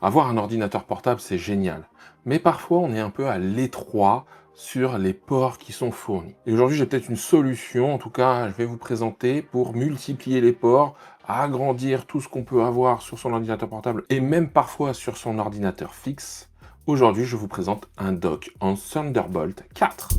Avoir un ordinateur portable, c'est génial. Mais parfois, on est un peu à l'étroit sur les ports qui sont fournis. Et aujourd'hui, j'ai peut-être une solution, en tout cas, je vais vous présenter pour multiplier les ports, agrandir tout ce qu'on peut avoir sur son ordinateur portable et même parfois sur son ordinateur fixe. Aujourd'hui, je vous présente un dock en Thunderbolt 4.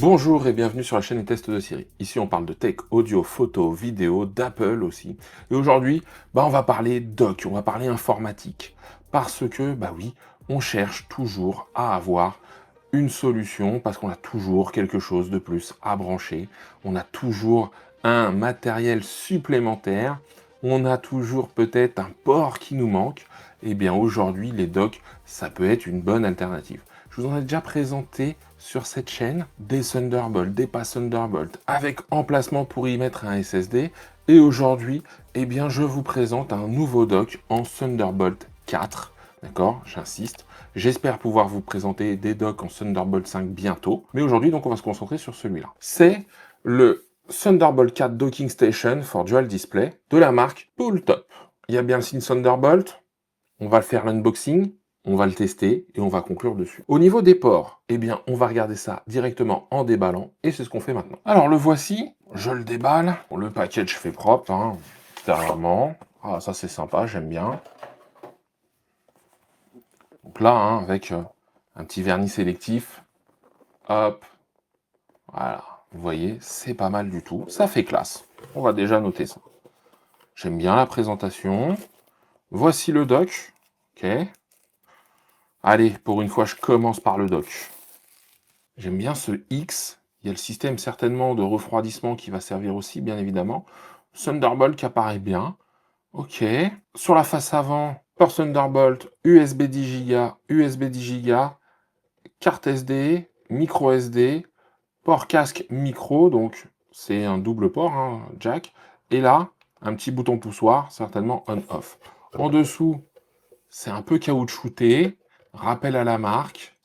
Bonjour et bienvenue sur la chaîne Test de Siri. Ici on parle de tech, audio, photo, vidéo, d'Apple aussi. Et aujourd'hui, on va parler doc, on va parler informatique. Parce que, oui, on cherche toujours à avoir une solution, parce qu'on a toujours quelque chose de plus à brancher. On a toujours un matériel supplémentaire. On a toujours peut-être un port qui nous manque. Et bien aujourd'hui, les docks, ça peut être une bonne alternative. Je vous en ai déjà présenté sur cette chaîne des Thunderbolt, des pas Thunderbolt, avec emplacement pour y mettre un SSD. Et aujourd'hui, je vous présente un nouveau dock en Thunderbolt 4. D'accord, j'insiste. J'espère pouvoir vous présenter des docks en Thunderbolt 5 bientôt. Mais aujourd'hui, donc, on va se concentrer sur celui-là. C'est le Thunderbolt 4 Docking Station for Dual Display de la marque Pooltop. Il y a bien le signe Thunderbolt. On va faire l'unboxing. On va le tester et on va conclure dessus. Au niveau des ports, on va regarder ça directement en déballant et c'est ce qu'on fait maintenant. Alors le voici, je le déballe. Bon, le package fait propre, extérieurement. Ah, ça c'est sympa, j'aime bien. Donc là, avec un petit vernis sélectif. Hop. Voilà. Vous voyez, c'est pas mal du tout. Ça fait classe. On va déjà noter ça. J'aime bien la présentation. Voici le dock. Ok. Allez, pour une fois, je commence par le dock. J'aime bien ce X. Il y a le système certainement de refroidissement qui va servir aussi, bien évidemment. Thunderbolt qui apparaît bien. Ok. Sur la face avant, port Thunderbolt, USB 10 Go, USB 10 Go, carte SD, micro SD, port casque micro, donc c'est un double port, jack. Et là, un petit bouton poussoir, certainement on-off. En dessous, c'est un peu caoutchouté, rappel à la marque.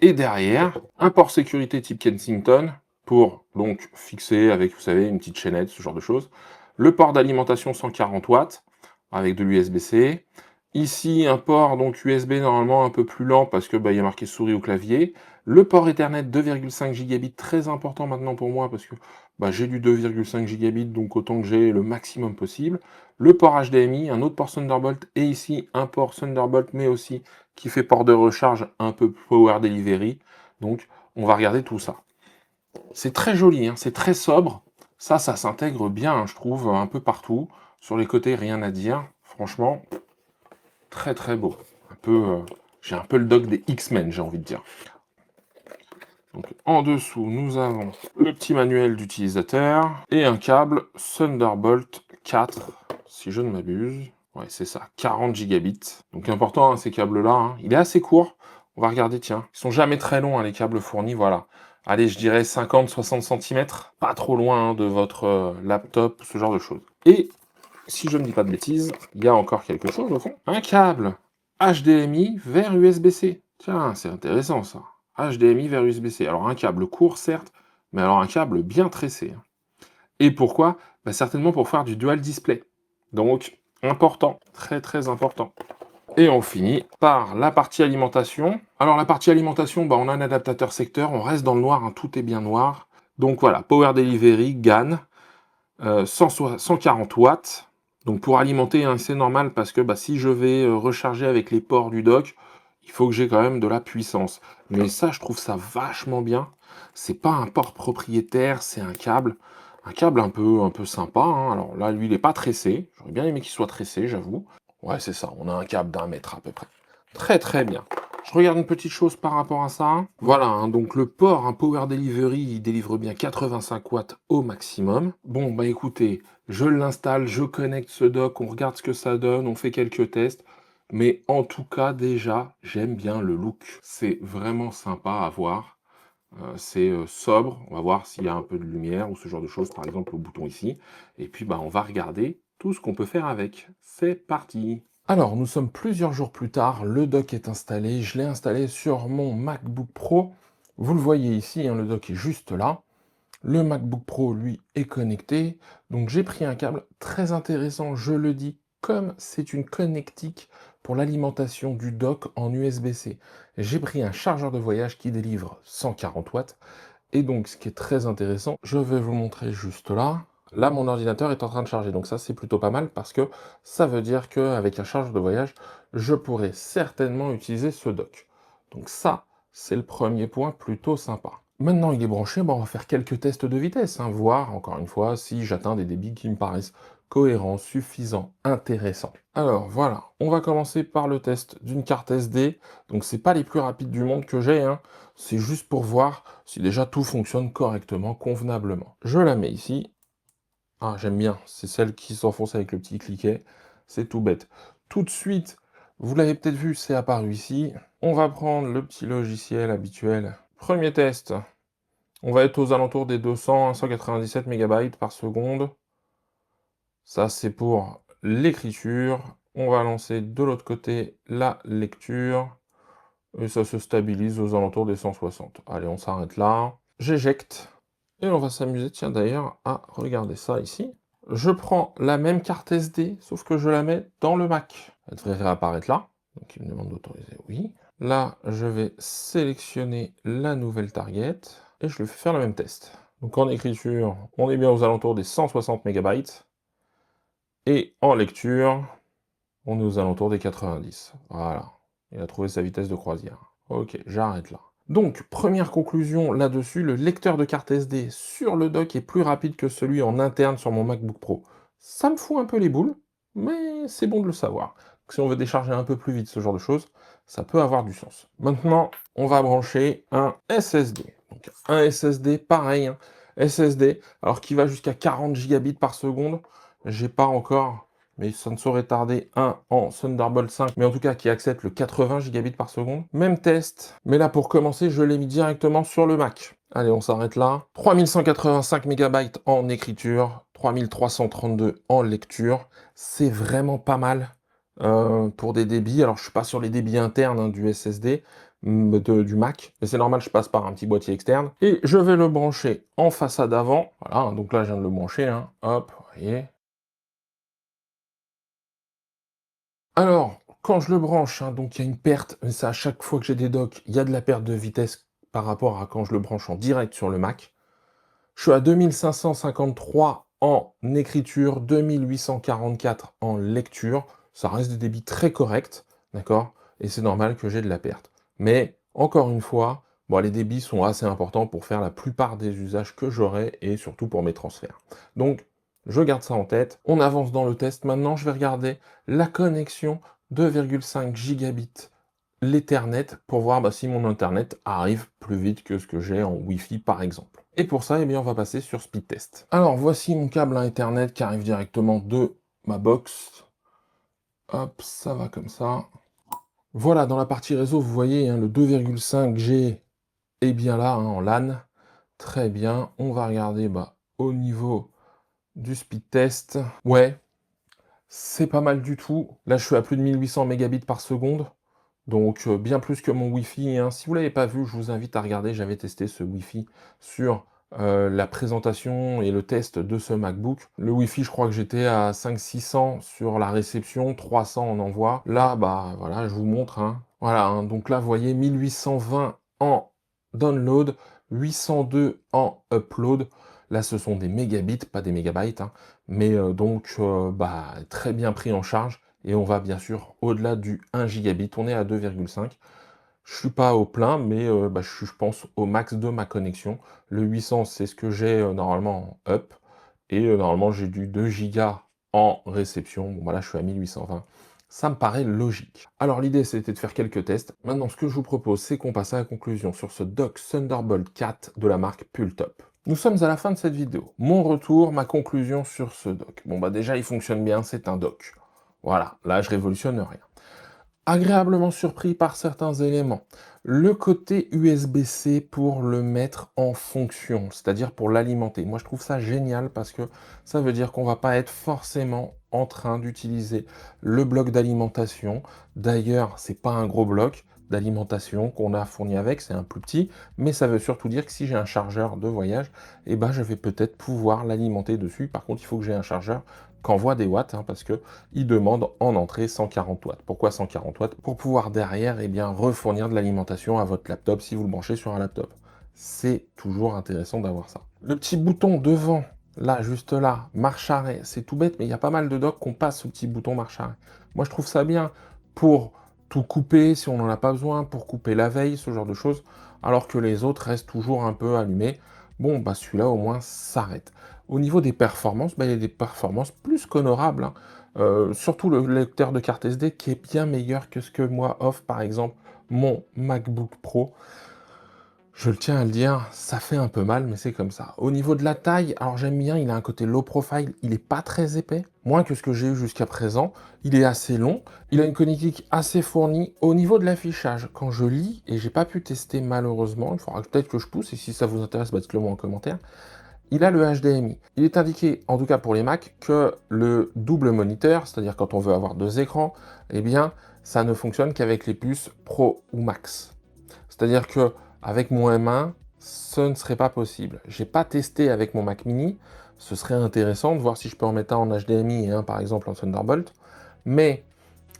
Et derrière, un port sécurité type Kensington pour donc fixer avec, vous savez, une petite chaînette, ce genre de choses. Le port d'alimentation 140 watts avec de l'USB-C. Ici, un port donc USB normalement un peu plus lent parce que il y a marqué souris au clavier. Le port Ethernet 2,5 gigabits, très important maintenant pour moi parce que j'ai du 2,5 gigabits, donc autant que j'ai le maximum possible. Le port HDMI, un autre port Thunderbolt et ici un port Thunderbolt mais aussi qui fait port de recharge un peu Power Delivery. Donc on va regarder tout ça. C'est très joli, c'est très sobre. Ça s'intègre bien, je trouve, un peu partout. Sur les côtés, rien à dire. Franchement, très très beau. J'ai un peu le dock des X-Men, j'ai envie de dire. Donc, en dessous, nous avons le petit manuel d'utilisateur et un câble Thunderbolt 4, si je ne m'abuse. Ouais, c'est ça, 40 gigabits. Donc important, ces câbles-là. Il est assez court. On va regarder, tiens. Ils sont jamais très longs, les câbles fournis, voilà. Allez, je dirais 50-60 cm. Pas trop loin de votre laptop, ce genre de choses. Et, si je ne dis pas de bêtises, il y a encore quelque chose au fond. Un câble HDMI vers USB-C. Tiens, c'est intéressant ça. HDMI vers USB-C. Alors un câble court, certes, mais alors un câble bien tressé. Et pourquoi? Certainement pour faire du dual display. Donc, important, très très important. Et on finit par la partie alimentation. Alors la partie alimentation, on a un adaptateur secteur, on reste dans le noir, tout est bien noir. Donc voilà, Power Delivery, GAN, 140 watts. Donc pour alimenter, c'est normal parce que si je vais recharger avec les ports du dock, il faut que j'ai quand même de la puissance. Mais ça, je trouve ça vachement bien. C'est pas un port propriétaire, c'est un câble. Un câble un peu sympa. Alors là, lui, il n'est pas tressé. J'aurais bien aimé qu'il soit tressé, j'avoue. Ouais, c'est ça. On a un câble d'1 mètre à peu près. Très très bien. Je regarde une petite chose par rapport à ça. Voilà, donc le port, un Power Delivery, il délivre bien 85 watts au maximum. Bon, écoutez, je l'installe, je connecte ce dock, on regarde ce que ça donne, on fait quelques tests. Mais en tout cas, déjà, j'aime bien le look. C'est vraiment sympa à voir. C'est sobre. On va voir s'il y a un peu de lumière ou ce genre de choses, par exemple au bouton ici. Et puis, on va regarder tout ce qu'on peut faire avec. C'est parti! Alors, nous sommes plusieurs jours plus tard, le dock est installé, je l'ai installé sur mon MacBook Pro. Vous le voyez ici, le dock est juste là. Le MacBook Pro, lui, est connecté. Donc j'ai pris un câble très intéressant, je le dis, comme c'est une connectique pour l'alimentation du dock en USB-C. J'ai pris un chargeur de voyage qui délivre 140 watts. Et donc, ce qui est très intéressant, je vais vous montrer juste là. Là, mon ordinateur est en train de charger. Donc ça, c'est plutôt pas mal parce que ça veut dire qu'avec un chargeur de voyage, je pourrais certainement utiliser ce dock. Donc ça, c'est le premier point plutôt sympa. Maintenant, il est branché, bon, on va faire quelques tests de vitesse, hein, voir, encore une fois, si j'atteins des débits qui me paraissent cohérents, suffisants, intéressants. Alors, voilà, on va commencer par le test d'une carte SD. Donc, c'est pas les plus rapides du monde que j'ai, hein. C'est juste pour voir si déjà tout fonctionne correctement, convenablement. Je la mets ici. Ah, j'aime bien, c'est celle qui s'enfonce avec le petit cliquet. C'est tout bête. Tout de suite, vous l'avez peut-être vu, c'est apparu ici. On va prendre le petit logiciel habituel. Premier test. On va être aux alentours des 200 à 197 MB par seconde. Ça, c'est pour l'écriture. On va lancer de l'autre côté la lecture. Et ça se stabilise aux alentours des 160. Allez, on s'arrête là. J'éjecte. Et on va s'amuser, tiens d'ailleurs, à regarder ça ici. Je prends la même carte SD, sauf que je la mets dans le Mac. Elle devrait réapparaître là. Donc il me demande d'autoriser, oui. Là, je vais sélectionner la nouvelle target et je lui fais faire le même test. Donc en écriture, on est bien aux alentours des 160 MB. Et en lecture, on est aux alentours des 90. Voilà. Il a trouvé sa vitesse de croisière. Ok, j'arrête là. Donc, première conclusion là-dessus, le lecteur de carte SD sur le dock est plus rapide que celui en interne sur mon MacBook Pro. Ça me fout un peu les boules, mais c'est bon de le savoir. Donc, si on veut décharger un peu plus vite ce genre de choses, ça peut avoir du sens. Maintenant, on va brancher un SSD. Donc, un SSD, pareil, hein, SSD, alors qui va jusqu'à 40 gigabits par seconde. J'ai pas encore, mais ça ne saurait tarder, un en Thunderbolt 5, mais en tout cas qui accepte le 80 gigabits par seconde. Même test, mais là pour commencer, je l'ai mis directement sur le Mac. Allez, on s'arrête là. 3185 MB en écriture, 3332 en lecture. C'est vraiment pas mal pour des débits. Alors, je suis pas sur les débits internes hein, du SSD, du Mac, mais c'est normal, je passe par un petit boîtier externe. Et je vais le brancher en façade avant. Voilà, donc là, je viens de le brancher. Hein. Hop, vous voyez. Alors, quand je le branche, hein, donc il y a une perte, mais ça à chaque fois que j'ai des docks, il y a de la perte de vitesse par rapport à quand je le branche en direct sur le Mac. Je suis à 2553 en écriture, 2844 en lecture. Ça reste des débits très corrects, d'accord? Et c'est normal que j'ai de la perte. Mais, encore une fois, bon, les débits sont assez importants pour faire la plupart des usages que j'aurai et surtout pour mes transferts. Donc, je garde ça en tête. On avance dans le test. Maintenant, je vais regarder la connexion 2,5 gigabits l'Ethernet pour voir bah, si mon Internet arrive plus vite que ce que j'ai en Wi-Fi par exemple. Et pour ça, eh bien, on va passer sur Speed Test. Alors voici mon câble à Ethernet qui arrive directement de ma box. Hop, ça va comme ça. Voilà, dans la partie réseau, vous voyez, hein, le 2,5G est bien là, hein, en LAN. Très bien, on va regarder bah, au niveau du speed test. Ouais, c'est pas mal du tout. Là, je suis à plus de 1800 mégabits par seconde. Donc bien plus que mon Wi-Fi, hein. Si vous ne l'avez pas vu, je vous invite à regarder. J'avais testé ce Wi-Fi sur la présentation et le test de ce MacBook. Le Wi-Fi, je crois que j'étais à 500-600 sur la réception, 300 en envoi. Là, bah voilà, je vous montre. Hein. Voilà, hein. Donc là, vous voyez 1820 en download, 802 en upload. Là, ce sont des mégabits, pas des mégabytes. Hein. Mais bah, très bien pris en charge. Et on va bien sûr au-delà du 1 gigabit, on est à 2,5. Je suis pas au plein, mais bah, je pense au max de ma connexion. Le 800, c'est ce que j'ai normalement en up. Et normalement, j'ai du 2 gigas en réception. Bon, voilà, je suis à 1820. Ça me paraît logique. Alors l'idée, c'était de faire quelques tests. Maintenant, ce que je vous propose, c'est qu'on passe à la conclusion sur ce dock Thunderbolt 4 de la marque Pultop. Nous sommes à la fin de cette vidéo. Mon retour, ma conclusion sur ce dock. Bon, bah déjà, il fonctionne bien, c'est un dock. Voilà, là, je révolutionne rien. Agréablement surpris par certains éléments. Le côté USB-C pour le mettre en fonction, c'est-à-dire pour l'alimenter. Moi, je trouve ça génial parce que ça veut dire qu'on va pas être forcément en train d'utiliser le bloc d'alimentation. D'ailleurs, c'est pas un gros bloc, d'alimentation qu'on a fourni avec, c'est un plus petit, mais ça veut surtout dire que si j'ai un chargeur de voyage, eh ben, je vais peut-être pouvoir l'alimenter dessus. Par contre, il faut que j'ai un chargeur qui envoie des watts, hein, parce qu'il demande en entrée 140 watts. Pourquoi 140 watts? Pour pouvoir derrière, eh bien, refournir de l'alimentation à votre laptop si vous le branchez sur un laptop. C'est toujours intéressant d'avoir ça. Le petit bouton devant, là, juste là, marche arrêt, c'est tout bête, mais il y a pas mal de docks qu'on passe ce petit bouton marche arrêt. Moi, je trouve ça bien pour tout couper si on n'en a pas besoin, pour couper la veille, ce genre de choses, alors que les autres restent toujours un peu allumés. Bon, bah celui-là au moins s'arrête. Au niveau des performances, bah, il y a des performances plus qu'honorables, hein. Surtout le lecteur de carte SD qui est bien meilleur que ce que moi offre par exemple mon MacBook Pro. Je le tiens à le dire, ça fait un peu mal, mais c'est comme ça. Au niveau de la taille, alors j'aime bien, il a un côté low profile, il n'est pas très épais, moins que ce que j'ai eu jusqu'à présent. Il est assez long, il a une connectique assez fournie. Au niveau de l'affichage, quand je lis, et j'ai pas pu tester malheureusement, il faudra peut-être que je pousse, et si ça vous intéresse, bah, dites-le moi en commentaire. Il a le HDMI. Il est indiqué, en tout cas pour les Mac, que le double moniteur, c'est-à-dire quand on veut avoir deux écrans, eh bien, ça ne fonctionne qu'avec les puces Pro ou Max. C'est-à-dire que avec mon M1, ce ne serait pas possible. J'ai pas testé avec mon Mac Mini. Ce serait intéressant de voir si je peux en mettre un en HDMI et un par exemple en Thunderbolt. Mais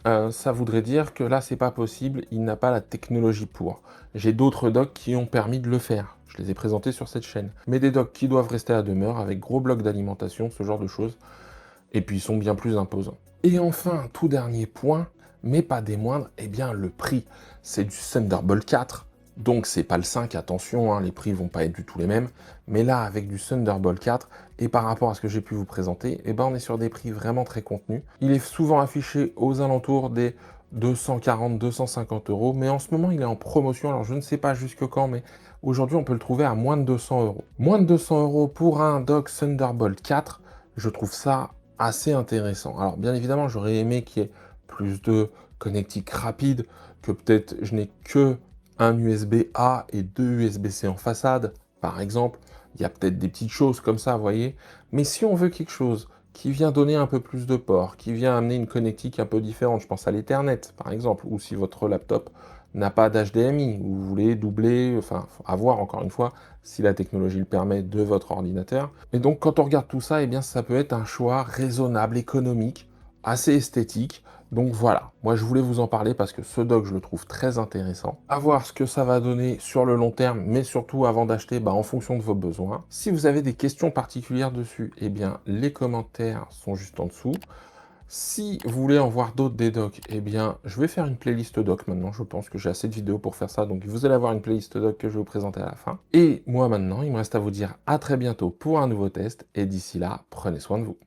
ça voudrait dire que là, c'est pas possible. Il n'a pas la technologie pour. J'ai d'autres docks qui ont permis de le faire. Je les ai présentés sur cette chaîne. Mais des docks qui doivent rester à demeure avec gros blocs d'alimentation, ce genre de choses. Et puis ils sont bien plus imposants. Et enfin, tout dernier point, mais pas des moindres, eh bien le prix. C'est du Thunderbolt 4, donc c'est pas le 5, attention, hein, les prix vont pas être du tout les mêmes. Mais là, avec du Thunderbolt 4, et par rapport à ce que j'ai pu vous présenter, eh ben, on est sur des prix vraiment très contenus. Il est souvent affiché aux alentours des 240-250 euros, mais en ce moment il est en promotion, alors je ne sais pas jusque quand, mais aujourd'hui on peut le trouver à moins de 200 euros. Moins de 200 euros pour un dock Thunderbolt 4, je trouve ça assez intéressant. Alors bien évidemment, j'aurais aimé qu'il y ait plus de connectique rapide, que peut-être je n'ai que un USB-A et deux USB-C en façade, par exemple. Il y a peut-être des petites choses comme ça, vous voyez. Mais si on veut quelque chose qui vient donner un peu plus de port, qui vient amener une connectique un peu différente, je pense à l'Ethernet, par exemple, ou si votre laptop n'a pas d'HDMI, ou vous voulez doubler, enfin, à voir encore une fois, si la technologie le permet, de votre ordinateur. Et donc, quand on regarde tout ça, eh bien, ça peut être un choix raisonnable, économique, assez esthétique. Donc voilà, moi je voulais vous en parler parce que ce dock, je le trouve très intéressant. À voir ce que ça va donner sur le long terme, mais surtout avant d'acheter, bah, en fonction de vos besoins. Si vous avez des questions particulières dessus, eh bien, les commentaires sont juste en dessous. Si vous voulez en voir d'autres des docs, eh bien, je vais faire une playlist doc maintenant. Je pense que j'ai assez de vidéos pour faire ça, donc vous allez avoir une playlist doc que je vais vous présenter à la fin. Et moi maintenant, il me reste à vous dire à très bientôt pour un nouveau test, et d'ici là, prenez soin de vous.